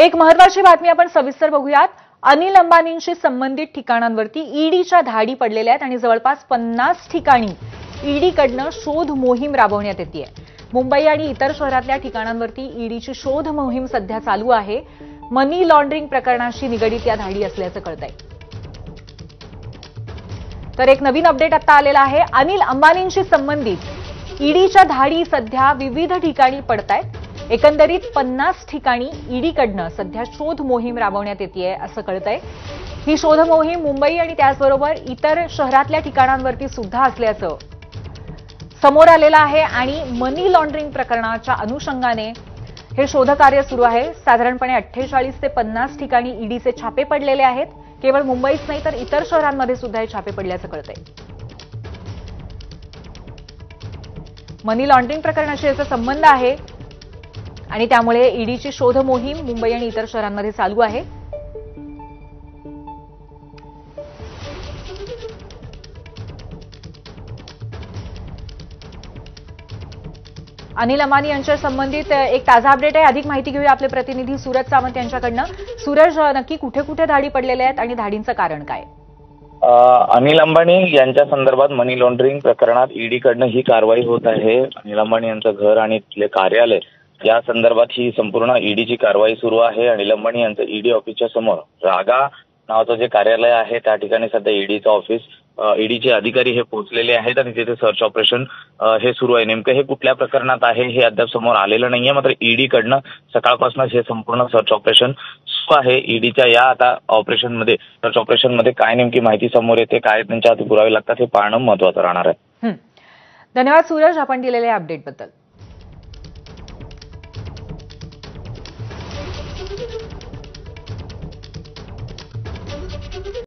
एक महत्वाची बातमी आपण सविस्तर बघूयात। अनिल अंबानींशी संबंधित ठिकाणांवरती ईडीच्या धाडी पडलेल्या आहेत आणि जवळपास 50 ठिकाणी ईडीकडनं शोध मोहीम राबवण्यात येते। मुंबई आणि इतर शहरातल्या ठिकाणांवरती ईडीची शोध मोहीम सध्या चालू आहे। मनी लॉन्ड्रिंग प्रकरणाशी निगडीत या धाडी असल्याचं कळतंय। तर एक नवीन अपडेट आता आलेला आहे। अनिल अंबानींशी संबंधित ईडीच्या धाडी सध्या विविध ठिकाणी पडतायत। एकंदरीत 50 ठिकाणी ईडीकडनं सध्या शोध मोहीम राबवण्यात येते असं कळतंय। ही शोध मोहीम मुंबई आणि त्याचबरोबर इतर शहरातल्या ठिकाणांवरती सुद्धा असल्याचं समोर आलेलं आहे आणि मनी लॉन्ड्रिंग प्रकरणाच्या अनुषंगाने हे शोधकार्य सुरू आहे। साधारणपणे 48 ते 50 ठिकाणी ईडीचे छापे पडलेले आहेत। केवळ मुंबईच नाही तर इतर शहरांमध्ये सुद्धा हे छापे पडल्याचं कळतंय। मनी लॉन्ड्रिंग प्रकरणाशी याचा संबंध आहे आणि त्यामुळे ईडीची शोध मोहीम मुंबई आणि इतर शहरांमध्ये चालू आहे। अनिल अंबानी यांच्या संबंधित एक ताजा अपडेट आहे। अधिक माहिती घेऊया आपले प्रतिनिधी सूरज सावंत यांच्याकडनं। सूरज, नक्की कुठे कुठे धाडी पडलेल्या आहेत आणि धाडींचं कारण काय? अनिल अंबानी यांच्या संदर्भात मनी लॉन्ड्रिंग प्रकरणात ईडीकडनं ही कारवाई होत आहे। अनिल अंबानी यांचं घर आणि तिथले कार्यालय या संदर्भात ही संपूर्ण ईडीची कारवाई सुरू आहे। अनिल अंबानी यांचं ईडी ऑफिसच्या समोर रागा नावाचं जे कार्यालय आहे त्या ठिकाणी सध्या ईडीचं ऑफिस, ईडीचे अधिकारी हे पोहोचलेले आहेत आणि तिथे सर्च ऑपरेशन हे सुरू आहे। नेमकं हे कुठल्या प्रकरणात आहे हे अद्याप समोर आलेलं नाहीये, मात्र ईडीकडनं सकाळपासूनच हे संपूर्ण सर्च ऑपरेशन सुरू आहे। ईडीच्या या आता ऑपरेशनमध्ये सर्च ऑपरेशनमध्ये काय नेमकी माहिती समोर येते, काय त्यांच्या हाती पुरावे लागतात हे पाहणं महत्त्वाचं राहणार आहे। धन्यवाद सूरज, आपण दिलेल्या अपडेटबद्दल।